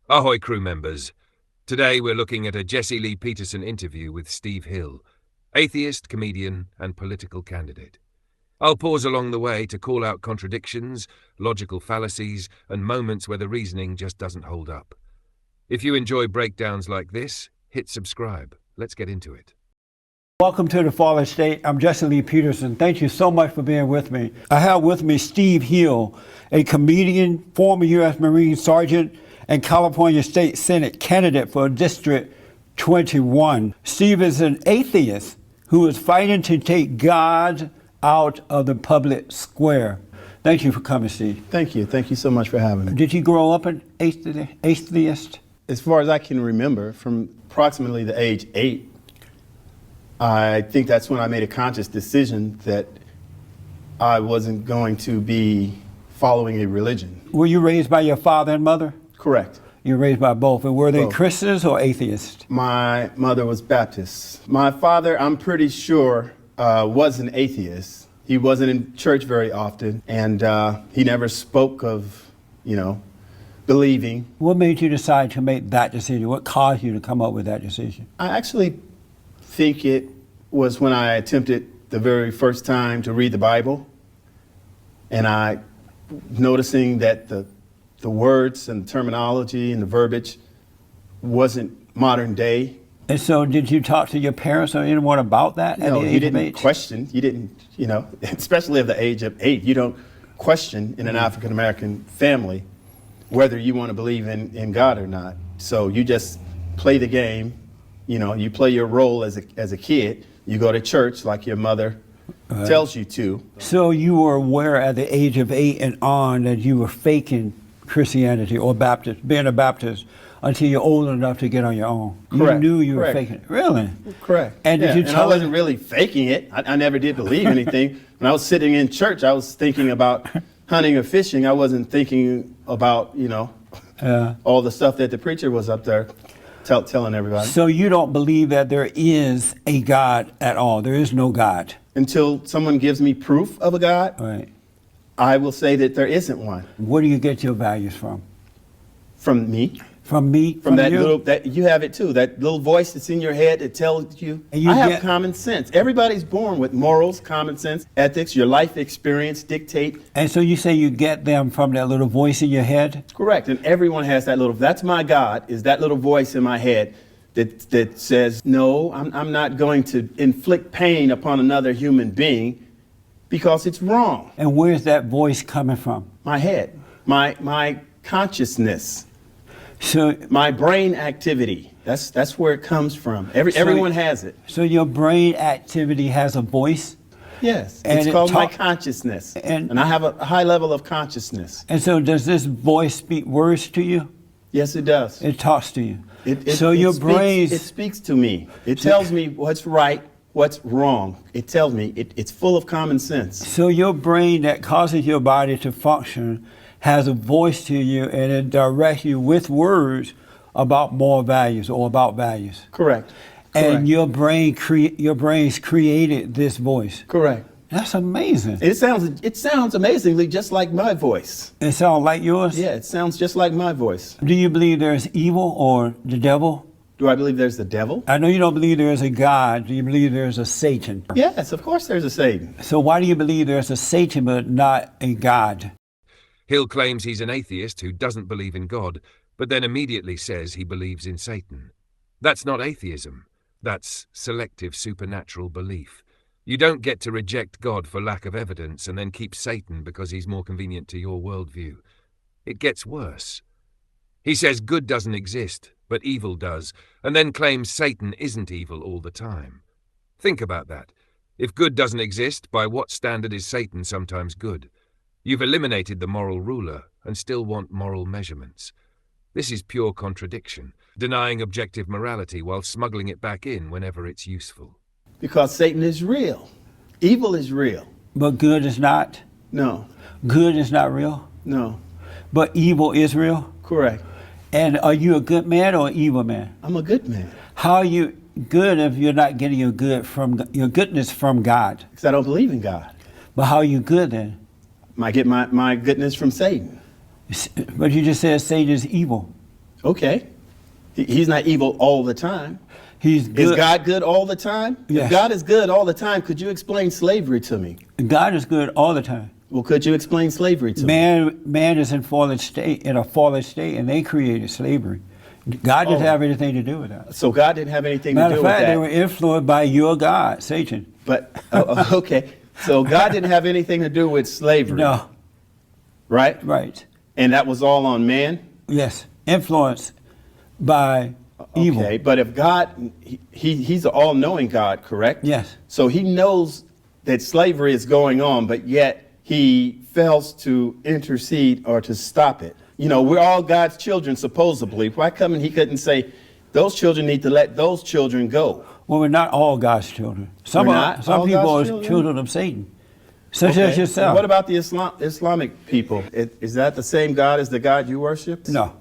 Ahoy, crew members. Today we're looking at a Jesse Lee Peterson interview with Steve Hill, atheist, comedian, and political candidate. I'll pause along the way to call out contradictions, logical fallacies, and moments where the reasoning just doesn't hold up. If you enjoy breakdowns like this, hit subscribe. Let's get into it. Welcome to the Fallen State. I'm Jesse Lee Peterson. Thank you so much for being with me. I have with me Steve Hill, a comedian, former U.S. Marine Sergeant, and California State Senate candidate for District 21. Steve is an atheist who is fighting to take God out of the public square. Thank you for coming, Steve. Thank you. Thank you so much for having me. Did you grow up an atheist? As far as I can remember, from approximately the age 8, I think that's when I made a conscious decision that I wasn't going to be following a religion. Were you raised by your father and mother? Correct. You were raised by both. And were they Both. Christians or atheists? My mother was Baptist. My father, I'm pretty sure, was an atheist. He wasn't in church very often, and he never spoke of, believing. What made you decide to make that decision? What caused you to come up with that decision? I actually think it was when I attempted the very first time to read the Bible, and I noticing that the words and the terminology and the verbiage wasn't modern day. And so did you talk to your parents or anyone about that at No, the you age of didn't 8? question. You didn't, especially at the age of 8, you don't question in an African American family whether you want to believe in God or not. So you just play the game. You play your role as a kid. You go to church like your mother tells you to. So you were aware at the age of 8 and on that you were faking Christianity or being a Baptist until you're old enough to get on your own. Correct. You knew you were Correct. faking it. Really? Correct. And did you and I tell wasn't really faking it. I never did believe anything. When I was sitting in church, I was thinking about hunting or fishing. I wasn't thinking about, all the stuff that the preacher was up there telling everybody. So you don't believe that there is a God at all? There is no God? Until someone gives me proof of a God, Right. I will say that there isn't one. Where do you get your values from? From me. From me? From that you? that you have it too, that little voice that's in your head that tells you, And you I have get- common sense. Everybody's born with morals, common sense, ethics, your life experience dictate. And so you say you get them from that little voice in your head? Correct. And everyone has that little, that's my God, is that little voice in my head that says, no, I'm not going to inflict pain upon another human being because it's wrong. And where's that voice coming from? My head, my consciousness. So My brain activity, that's where it comes from. Everyone has it. So your brain activity has a voice? Yes, And it's it called my talk- consciousness. and- And I have a high level of consciousness. And so does this voice speak words to you? Yes, it does. It talks to you. It your speaks, brain, it speaks to me. It tells me what's right, what's wrong. It tells me it's full of common sense. so your brain that causes your body to function has a voice to you, and it directs you with words about moral values or about values. Correct. And your brain's created this voice. Correct. That's amazing. It sounds amazingly just like my voice. It sounds like yours? Yeah, it sounds just like my voice. Do you believe there's evil or the devil? Do I believe there's the devil? I know you don't believe there is a God. Do you believe there's a Satan? Yes, of course there's a Satan. So why do you believe there's a Satan but not a God? Hill claims he's an atheist who doesn't believe in God, but then immediately says he believes in Satan. That's not atheism. That's selective supernatural belief. You don't get to reject God for lack of evidence and then keep Satan because he's more convenient to your worldview. It gets worse. He says good doesn't exist, but evil does, and then claims Satan isn't evil all the time. Think about that. If good doesn't exist, by what standard is Satan sometimes good? You've eliminated the moral ruler and still want moral measurements. This is pure contradiction, denying objective morality while smuggling it back in whenever it's useful. Because Satan is real. Evil is real. But good is not? No, Good is not real? no, But evil is real? correct. And are you a good man or an evil man? I'm a good man. How are you good if you're not getting your goodness from God? Because I don't believe in God. But how are you good then? I get my goodness from Satan. But you just said Satan is evil. Okay. He's not evil all the time. He's good. Is God good all the time? Yes. If God is good all the time, could you explain slavery to me? God is good all the time. Well, could you explain slavery to me? Man is in a fallen state, and they created slavery. God didn't have anything to do with that. So God didn't have anything to Matter do of with fact, that. they were influenced by your God, Satan. But, okay. So God didn't have anything to do with slavery. No. Right? Right. And that was all on man? Yes. Influenced by evil. Okay, but if God, he's an all-knowing God, correct? Yes. So he knows that slavery is going on, but yet he fails to intercede or to stop it. You know, we're all God's children, supposedly. Why come he couldn't say, those children need to let those children go? Well, we're not all God's children. Some people are children of Satan, such as yourself. What about the Islamic people? Is that the same God as the God you worship? No.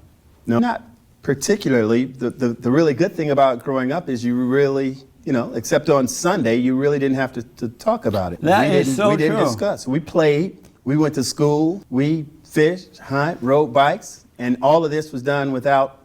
No, not particularly. The really good thing about growing up is you really, you know, except on Sunday, you really didn't have to talk about it. That is so We didn't true. discuss. We played. We went to school. We fished, hunt, rode bikes, and all of this was done without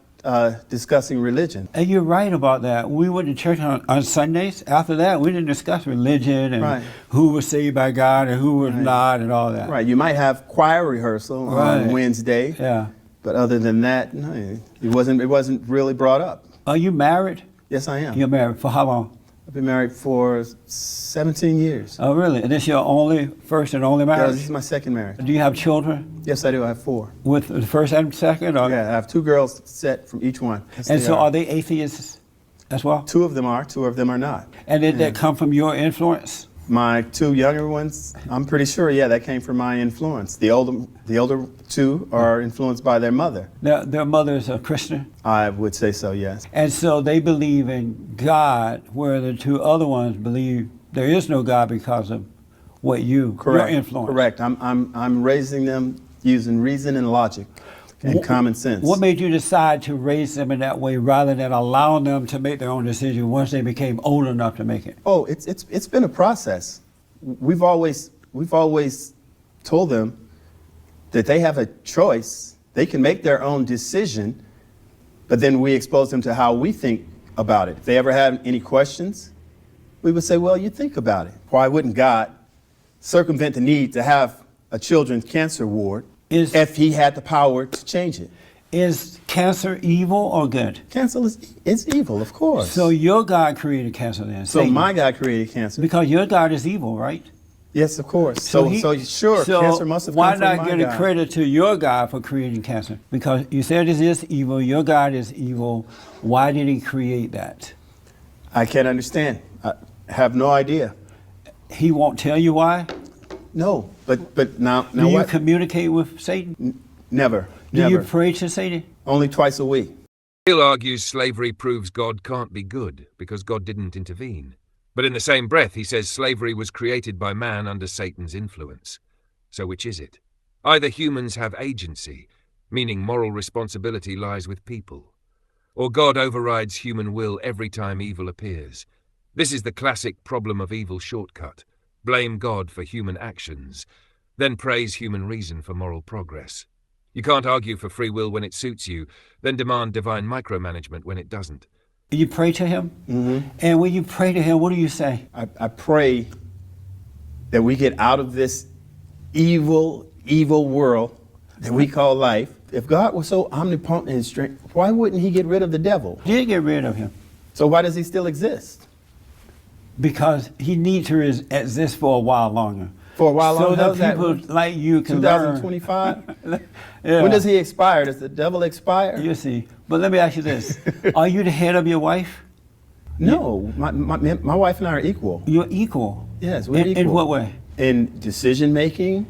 discussing religion. And you're right about that. We went to church on Sundays. After that, we didn't discuss religion and who was saved by God and who was not and all that. Right. You might have choir rehearsal on Wednesday. Yeah. But other than that, no, it wasn't really brought up. Are you married? Yes, I am. You're married for how long? I've been married for 17 years. Oh, really? And this your first and only Yeah, marriage? this is my second marriage. Do you have children? Yes, I do. I have 4. With the first and second? Or? Yeah, I have 2 girls set from each one. Yes, And so are they atheists as well? 2 of them are. 2 of them are not. And did that come from your influence? My 2 younger ones, I'm pretty sure, yeah, that came from my influence. The older 2 are influenced by their mother. Their mother is a Christian? I would say so, yes. And so they believe in God, where the 2 other ones believe there is no God because of what your influence. Correct. I'm raising them using reason and logic and common sense. What made you decide to raise them in that way rather than allowing them to make their own decision once they became old enough to make it? Oh, it's been a process. We've always told them that they have a choice. They can make their own decision, but then we expose them to how we think about it. If they ever have any questions, we would say, well, you think about it. Why wouldn't God circumvent the need to have a children's cancer ward if he had the power to change it? Is cancer evil or good? Cancer is evil, of course. So your God created cancer then? So Satan. my God created cancer. Because your God is evil, right? Yes, of course. So cancer must have come from my God. Why not give a credit to your God for creating cancer? Because you said it is evil, your God is evil. Why did he create that? I can't understand. I have no idea. He won't tell you why? No, but now Do you what? communicate with Satan? Never. Do you pray to Satan? Only twice a week. Hill argues slavery proves God can't be good because God didn't intervene. But in the same breath, he says slavery was created by man under Satan's influence. So which is it? Either humans have agency, meaning moral responsibility lies with people, or God overrides human will every time evil appears. This is the classic problem of evil shortcut. Blame God for human actions, then praise human reason for moral progress. You can't argue for free will when it suits you, then demand divine micromanagement when it doesn't. You pray to him? Mm-hmm. And when you pray to him, what do you say? I pray that we get out of this evil world that we call life. If God was so omnipotent and strength, why wouldn't he get rid of the devil? He did get rid of him. So why does he still exist? Because he needs to exist for a while longer. For a while longer? So that people like you can 2025? Yeah. When does he expire? Does the devil expire? You see. But let me ask you this. Are you the head of your wife? No. My wife and I are equal. You're equal? Yes, we're equal. In what way? In decision making,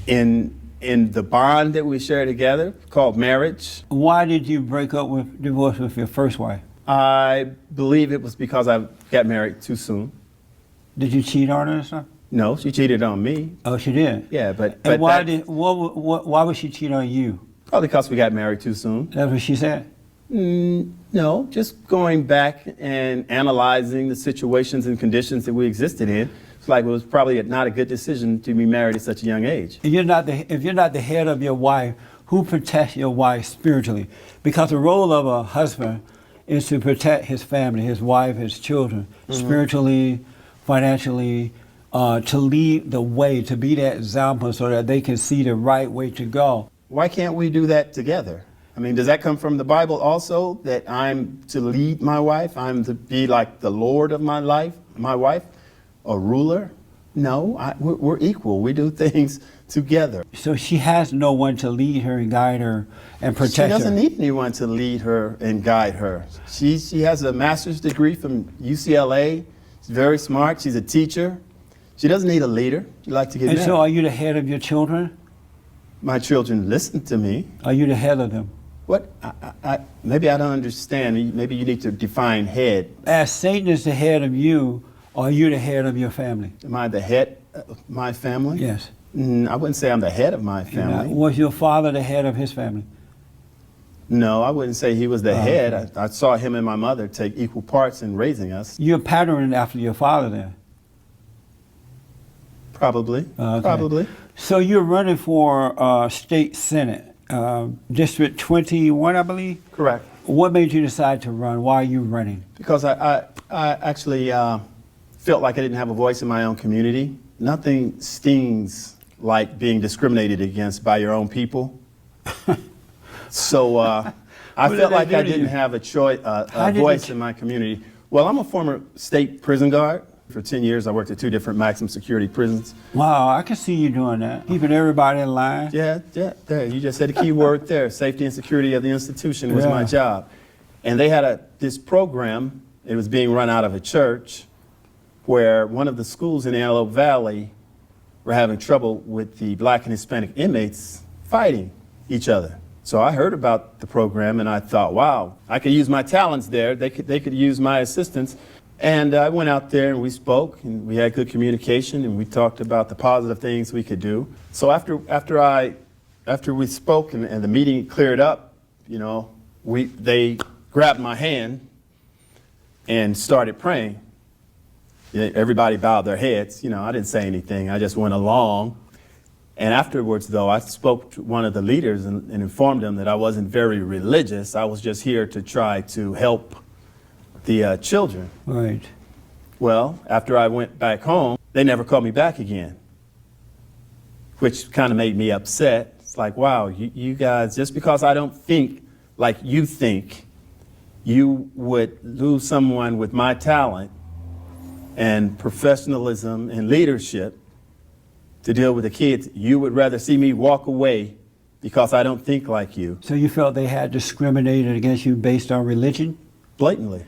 in the bond that we share together called marriage. Why did you divorce with your first wife? I believe it was because I got married too soon. Did you cheat on her or something? No, she cheated on me. Oh, she did? Yeah, but why would she cheat on you? Probably because we got married too soon. That's what she said? No, just going back and analyzing the situations and conditions that we existed in. It's like it was probably not a good decision to be married at such a young age. If you're not the head of your wife, who protects your wife spiritually? Because the role of a husband is to protect his family, his wife, his children, spiritually, financially, to lead the way, to be that example so that they can see the right way to go. Why can't we do that together? I mean, does that come from the Bible also, that I'm to lead my wife? I'm to be like the Lord of my life, my wife, a ruler? No, we're equal. We do things together. So she has no one to lead her and guide her and protect her. She doesn't need anyone to lead her and guide her. She has a master's degree from UCLA. She's very smart. She's a teacher. She doesn't need a leader. She'd like to get married. So are you the head of your children? My children listen to me. Are you the head of them? What? Maybe I don't understand. Maybe you need to define head. As Satan is the head of you, are you the head of your family? Am I the head of my family? Yes. I wouldn't say I'm the head of my family. Was your father the head of his family? No, I wouldn't say he was the head. Okay. I saw him and my mother take equal parts in raising us. You're patterned after your father then? Probably. Okay. Probably. So you're running for state senate, District 21, I believe? Correct. What made you decide to run? Why are you running? Because I actually felt like I didn't have a voice in my own community. Nothing stings like being discriminated against by your own people. So I felt like I didn't have a voice in my community. Well, I'm a former state prison guard. For 10 years, I worked at 2 different maximum security prisons. Wow, I can see you doing that. Keeping everybody in line. Yeah, there. You just said the key word there. Safety and security of the institution was my job. And they had this program. It was being run out of a church where one of the schools in the Antelope Valley were having trouble with the black and Hispanic inmates fighting each other. So I heard about the program and I thought, wow, I could use my talents there. They could use my assistance. And I went out there and we spoke and we had good communication and we talked about the positive things we could do. So after we spoke and the meeting cleared up, you know, they grabbed my hand and started praying. Everybody bowed their heads. You know, I didn't say anything. I just went along. And afterwards, though, I spoke to one of the leaders and informed them that I wasn't very religious. I was just here to try to help the children. Right. Well, after I went back home, they never called me back again, which kind of made me upset. It's like, wow, you guys, just because I don't think like you think, you would lose someone with my talent and professionalism and leadership to deal with the kids. You would rather see me walk away because I don't think like you. So you felt they had discriminated against you based on religion? Blatantly.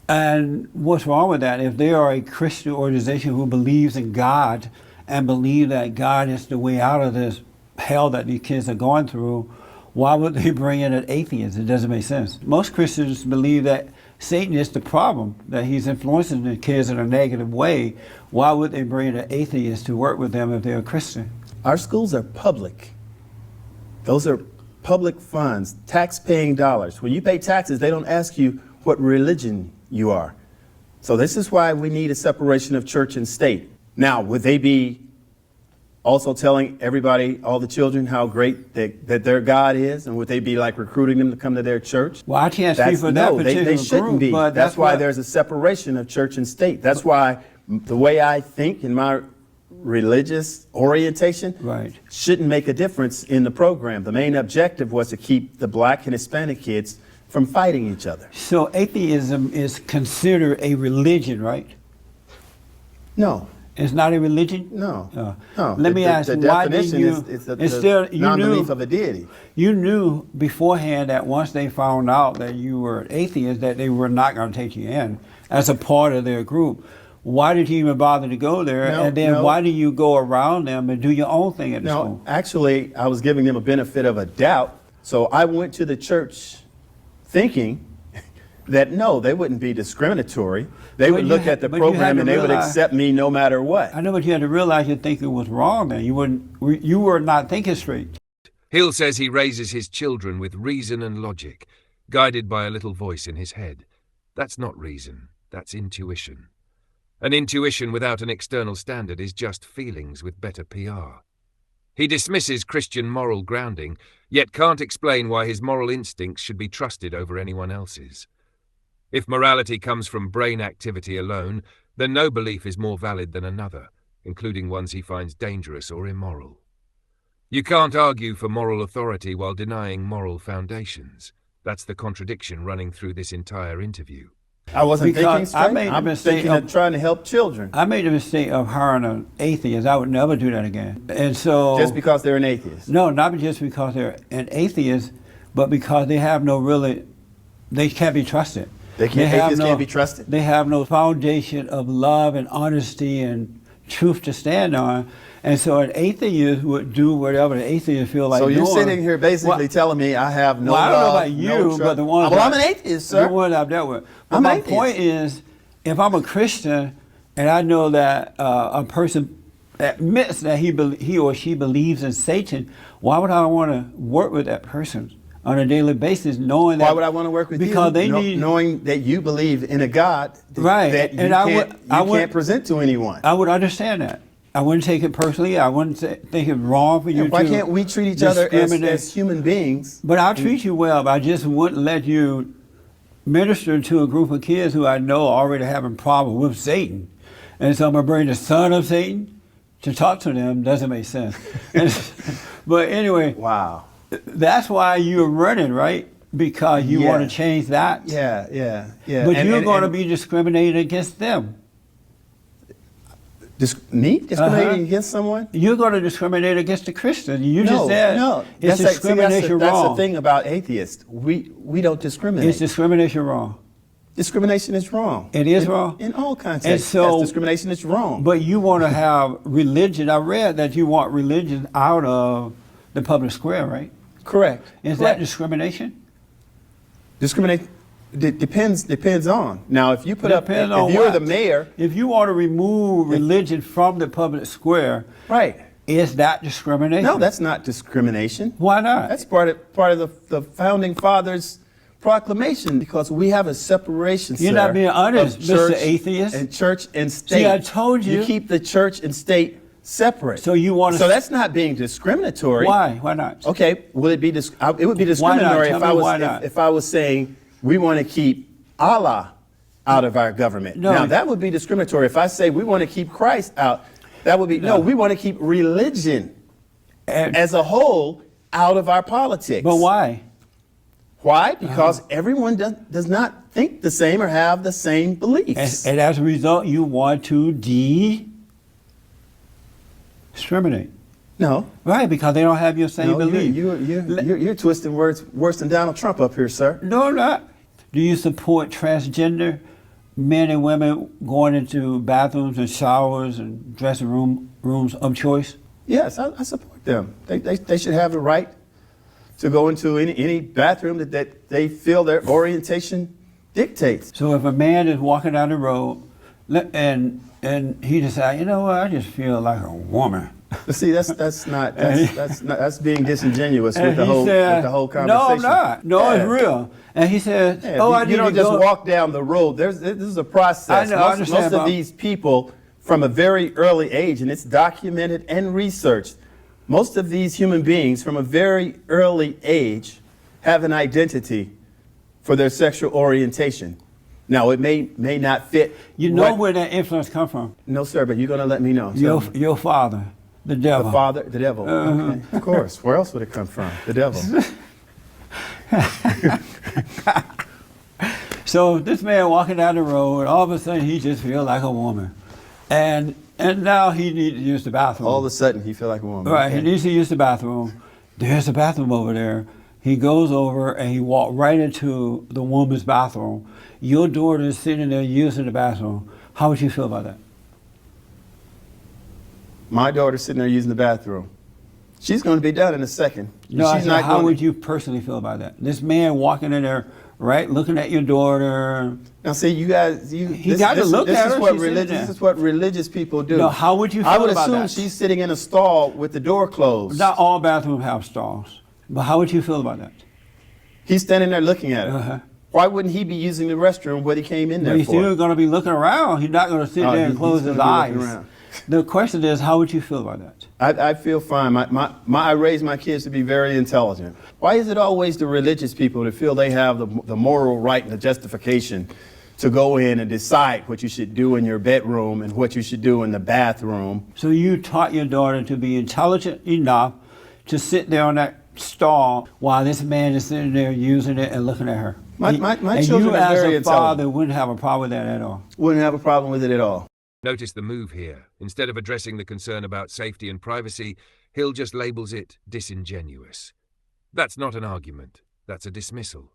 And what's wrong with that? If they are a Christian organization who believes in God and believe that God is the way out of this hell that these kids are going through, why would they bring in an atheist? It doesn't make sense. Most Christians believe that Satan is the problem, that he's influencing the kids in a negative way. Why would they bring in an atheist to work with them if they're a Christian? Our schools are public. Those are public funds, tax-paying dollars. When you pay taxes, they don't ask you what religion you are. So this is why we need a separation of church and state. Now, would they be also telling everybody, all the children, how great that their God is? And would they be like recruiting them to come to their church? Well, I can't speak for that particular they shouldn't group, be. But that's why there's a separation of church and state. That's why the way I think in my religious orientation shouldn't make a difference in the program. The main objective was to keep the black and Hispanic kids from fighting each other. So atheism is considered a religion, right? No. It's not a religion? No. Let me ask you, why did you... It's the non-belief of a deity. You knew beforehand that once they found out that you were an atheist, that they were not going to take you in as a part of their group. Why did you even bother to go there? And then why do you go around them and do your own thing at the school? Actually, I was giving them a benefit of a doubt. So I went to the church thinking that no, they wouldn't be discriminatory. They would look at the program and they would accept me no matter what. I know, but you had to realize your thinking was wrong then. You were not thinking straight. Hill says he raises his children with reason and logic, guided by a little voice in his head. That's not reason, that's intuition. An intuition without an external standard is just feelings with better PR. He dismisses Christian moral grounding, yet can't explain why his moral instincts should be trusted over anyone else's. If morality comes from brain activity alone, then no belief is more valid than another, including ones he finds dangerous or immoral. You can't argue for moral authority while denying moral foundations. That's the contradiction running through this entire interview. I wasn't thinking straight. I'm thinking of trying to help children. I made the mistake of hiring an atheist. I would never do that again. And so, Just because they're an atheist? No, not just because they're an atheist, but because they have they can't be trusted. Atheists can't be trusted? They have no foundation of love and honesty and truth to stand on. And so an atheist would do whatever the atheist feel like doing. So you're sitting here basically telling me I have no love, I don't know about you, but the ones I'm an atheist, sir. The ones I've dealt with. But my point is, if I'm a Christian and I know that a person admits that he or she believes in Satan, why would I want to work with that person on a daily basis, knowing that? Why would I want to work with because you? Knowing that you believe in a God right. that you can't present to anyone. I would understand that. I wouldn't take it personally. I wouldn't think it's wrong for you to. Why can't we treat each other as human beings? But I'll treat you well, but I just wouldn't let you minister to a group of kids who I know are already having problems with Satan. And so I'm going to bring the son of Satan to talk to them. Doesn't make sense. But anyway. Wow. That's why you're running, right? Because you want to change that. Yeah. But you're going to be discriminated against them. Me discriminating against someone? You're going to discriminate against the Christian. You just said it's discrimination wrong. That's the thing about atheists. We don't discriminate. It's discrimination wrong. Discrimination is wrong. It is wrong? In all contexts. And so, discrimination is wrong. But you want to have religion. I read that you want religion out of the public square, right? Correct. Is that discrimination? Discriminate depends on. Now, if you if you're the mayor, if you want to remove religion from the public square, right? Is that discrimination? No, that's not discrimination. Why not? That's part of the founding fathers' proclamation, because we have a separation. You're not being honest, Mr. Atheist. And church and state. See, I told you. You keep the church and state separate. So you want to? So that's not being discriminatory. Why? Why not? Okay. Will it be? It would be discriminatory if I was saying we want to keep Allah out of our government. No. Now that would be discriminatory. If I say we want to keep Christ out, that would be no. We want to keep religion as a whole out of our politics. But why? Why? Because everyone does not think the same or have the same beliefs. And as a result, you want to discriminate. No. Right, because they don't have your same belief. You're twisting words worse than Donald Trump up here, sir. No, I'm not. Do you support transgender men and women going into bathrooms and showers and dressing rooms of choice? Yes, I support them. They should have the right to go into any bathroom that they feel their orientation dictates. So if a man is walking down the road and he decides, you know what, I just feel like a woman. But see, that's being disingenuous with the whole conversation. No, I'm not. No, it's real. And he said, you don't just walk down the road. This is a process. I understand, most of these people from a very early age, and it's documented and researched, most of these human beings from a very early age have an identity for their sexual orientation. Now, it may not fit. You know where that influence comes from? No, sir, but you're going to let me know. Your father, the devil. The devil. Okay. Of course. Where else would it come from? The devil. So this man walking down the road, all of a sudden he just feels like a woman. And now he needs to use the bathroom. All of a sudden he feels like a woman. Right, he needs to use the bathroom. There's a bathroom over there. He goes over and he walks right into the woman's bathroom. Your daughter is sitting there using the bathroom. How would you feel about that? My daughter's sitting there using the bathroom. She's going to be done in a second. No, how would you personally feel about that? This man walking in there, right, looking at your daughter. Now, see, you guys, He got to look at her. This is what religious people do. No, how would you feel about that? I would assume she's sitting in a stall with the door closed. Not all bathrooms have stalls. But how would you feel about that? He's standing there looking at her. Why wouldn't he be using the restroom what he came in there for? He's still going to be looking around. He's not going to sit there and close his eyes. The question is, how would you feel about that? I feel fine. I raise my kids to be very intelligent. Why is it always the religious people that feel they have the moral right and the justification to go in and decide what you should do in your bedroom and what you should do in the bathroom? So you taught your daughter to be intelligent enough to sit there on that stall while this man is sitting there using it and looking at her. My and children you are as very a father intelligent. wouldn't have a problem with that at all. Wouldn't have a problem with it at all. Notice the move here. Instead of addressing the concern about safety and privacy, Hill just labels it disingenuous. That's not an argument. That's a dismissal.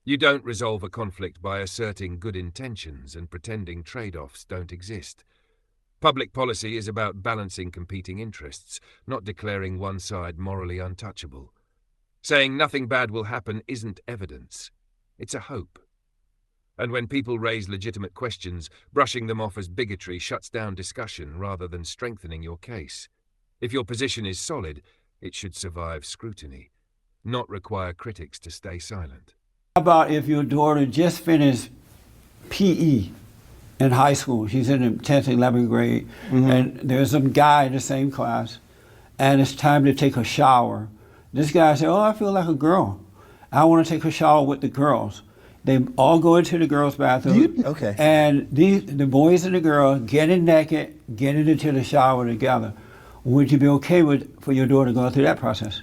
You don't resolve a conflict by asserting good intentions and pretending trade-offs don't exist. Public policy is about balancing competing interests, not declaring one side morally untouchable. Saying nothing bad will happen isn't evidence. It's a hope. And when people raise legitimate questions, brushing them off as bigotry shuts down discussion rather than strengthening your case. If your position is solid, it should survive scrutiny, not require critics to stay silent. How about if your daughter just finished PE in high school? She's in the 10th, 11th grade, and there's some guy in the same class, and it's time to take a shower. This guy said, oh, I feel like a girl. I want to take a shower with the girls. They all go into the girls' bathroom. Okay. And the boys and the girls getting naked, getting into the shower together. Would you be okay for your daughter going through that process?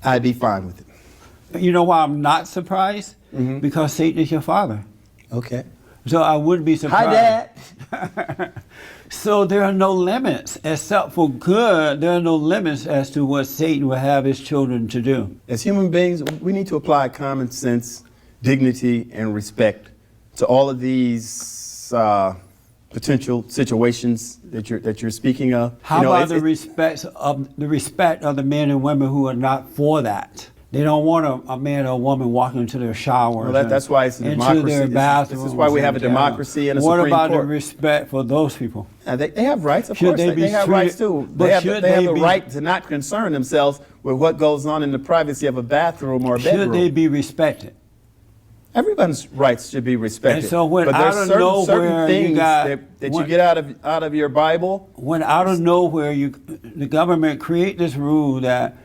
I'd be fine with it. You know why I'm not surprised? Because Satan is your father. Okay. So I wouldn't be surprised. Hi, Dad. So there are no limits, except for good, there are no limits as to what Satan will have his children to do. As human beings, we need to apply common sense, dignity, and respect to all of these potential situations that you're speaking of. How about the respect of the men and women who are not for that? They don't want a man or a woman walking into their showers. Well, that's why it's a democracy. Into their bathrooms. This is why we have a democracy and a Supreme Court. What about the respect for those people? They have rights, of course. They have rights too. They have the right to not concern themselves with what goes on in the privacy of a bathroom or a bedroom. Should they be respected? Everybody's rights should be respected. And so when but there's out of nowhere certain things you got, that you get out of your Bible. When out of nowhere the government create this rule that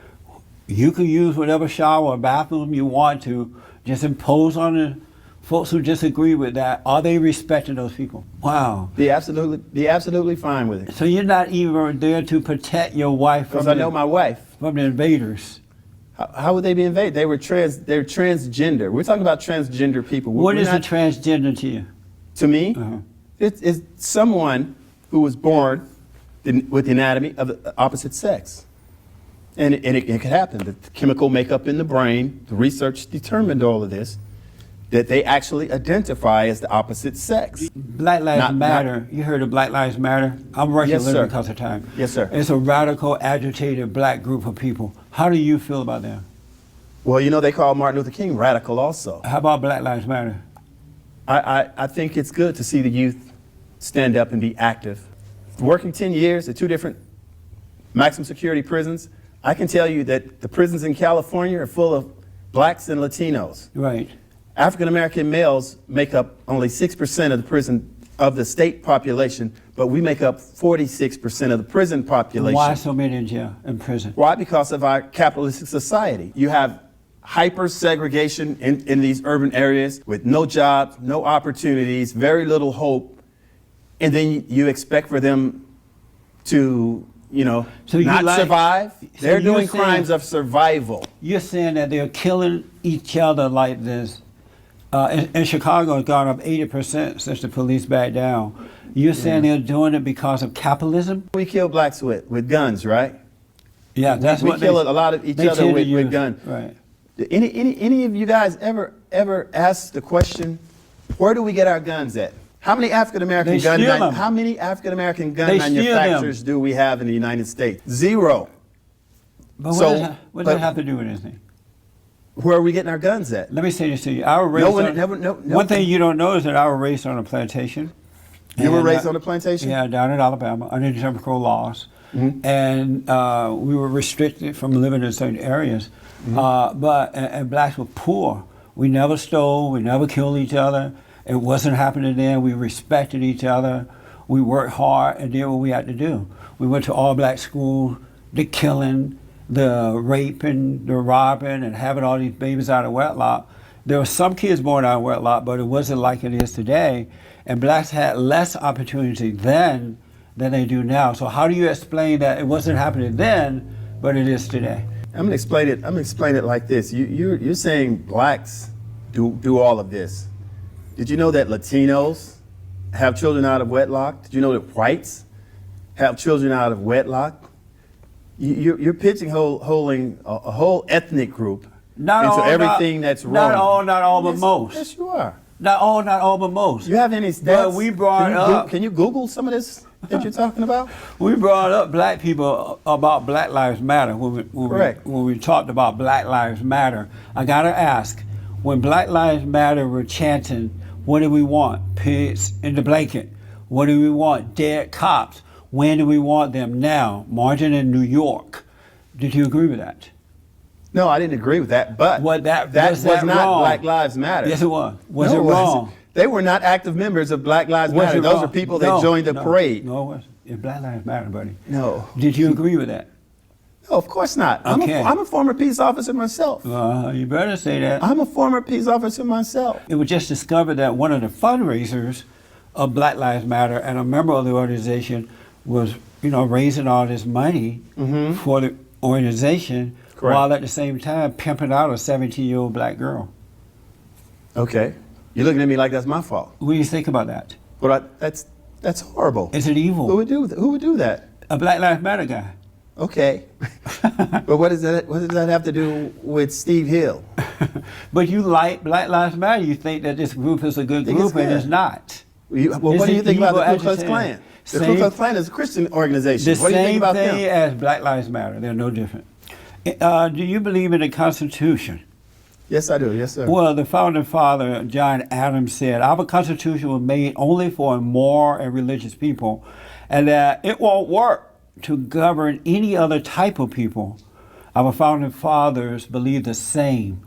you can use whatever shower or bathroom you want to, just impose on the folks who disagree with that. Are they respecting those people? Wow. Be absolutely fine with it. So you're not even there to protect your wife from Because I know my wife. From the invaders. How would they be invaded? They're transgender. We're talking about transgender people. What is a transgender to you? To me, it's someone who was born with the anatomy of the opposite sex. And it could happen. The chemical makeup in the brain, the research determined all of this, that they actually identify as the opposite sex. Black Lives Matter. You heard of Black Lives Matter? I'm rushing a little because of time. Yes, sir. It's a radical, agitated black group of people. How do you feel about them? Well, you know, they call Martin Luther King radical also. How about Black Lives Matter? I think it's good to see the youth stand up and be active. Working 10 years at 2 different maximum security prisons, I can tell you that the prisons in California are full of blacks and Latinos. Right. African-American males make up only 6% of the state population, but we make up 46% of the prison population. Why so many in jail, in prison? Why? Because of our capitalistic society. You have hyper-segregation in these urban areas with no jobs, no opportunities, very little hope, and then you expect for them to not survive. They're doing crimes of survival. You're saying that they're killing each other like this. In Chicago, it's gone up 80% since the police backed down. You're saying they're doing it because of capitalism? We kill blacks with guns, right? Yeah, that's we what kill a lot of each other with guns. Right. Any of you guys ever ask the question, where do we get our guns at? How many African American gun manufacturers do we have in the United States? 0. But what does that have to do with anything? Where are we getting our guns at? Let me say this to you. One thing you don't know is that I was raised on a plantation. You were raised on a plantation? Yeah, down in Alabama, under the Jim Crow laws. And we were restricted from living in certain areas. And blacks were poor. We never stole, we never killed each other. It wasn't happening then. We respected each other. We worked hard and did what we had to do. We went to all black school, the killing, the raping, the robbing, and having all these babies out of wedlock. There were some kids born out of wedlock, but it wasn't like it is today. And blacks had less opportunity then than they do now. So how do you explain that it wasn't happening then, but it is today? I'm gonna explain it like this. You're saying blacks do all of this. Did you know that Latinos have children out of wedlock? Did you know that whites have children out of wedlock? You're pigeonholing a whole ethnic group into everything that's wrong. Not all, but most. Yes, you are. Not all, but most. You have any stats? But we brought up. Can you Google some of this that you're talking about? We brought up black people about Black Lives Matter when we talked about Black Lives Matter. I gotta ask, when Black Lives Matter were chanting, what do we want? Pigs in the blanket. What do we want? Dead cops. When do we want them? Now. Marching in New York. Did you agree with that? No, I didn't agree with that, but that was not wrong? Black Lives Matter. Yes, it was. Was it wrong? They were not active members of Black Lives Matter. Those are people that joined the parade. No, it wasn't. It's Black Lives Matter, buddy. No. Did you agree with that? No, of course not. Okay. I'm a former peace officer myself. You better say that. I'm a former peace officer myself. It was just discovered that one of the fundraisers of Black Lives Matter and a member of the organization was, raising all this money for the organization. Correct. While at the same time pimping out a 17-year-old black girl. Okay. You're looking at me like that's my fault. What do you think about that? But that's horrible. Is it evil? Who would do that? A Black Lives Matter guy. Okay. But what does that have to do with Steve Hill? But you like Black Lives Matter. You think that this group is a good group, and it's not. What do you think about the Ku Klux Klan? The Ku Klux Klan is a Christian organization. What do you think about them? The same thing as Black Lives Matter. They're no different. Do you believe in the Constitution? Yes, I do. Yes, sir. Well, the founding father, John Adams, said, our Constitution was made only for moral and religious people, and that it won't work to govern any other type of people. Our founding fathers believe the same.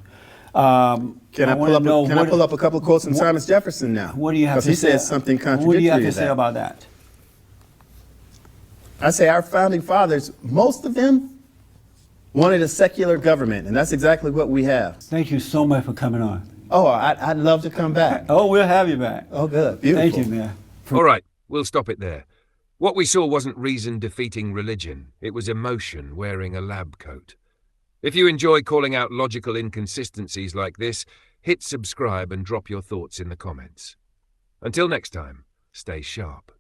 Can I pull up a couple of quotes from Thomas Jefferson now? What do you have to say? Because he says something contradictory. What do you have to say about that? I say our founding fathers, most of them wanted a secular government, and that's exactly what we have. Thank you so much for coming on. Oh, I'd love to come back. Oh, we'll have you back. Oh, good. Beautiful. Thank you, man. All right, we'll stop it there. What we saw wasn't reason defeating religion. It was emotion wearing a lab coat. If you enjoy calling out logical inconsistencies like this, hit subscribe and drop your thoughts in the comments. Until next time, stay sharp.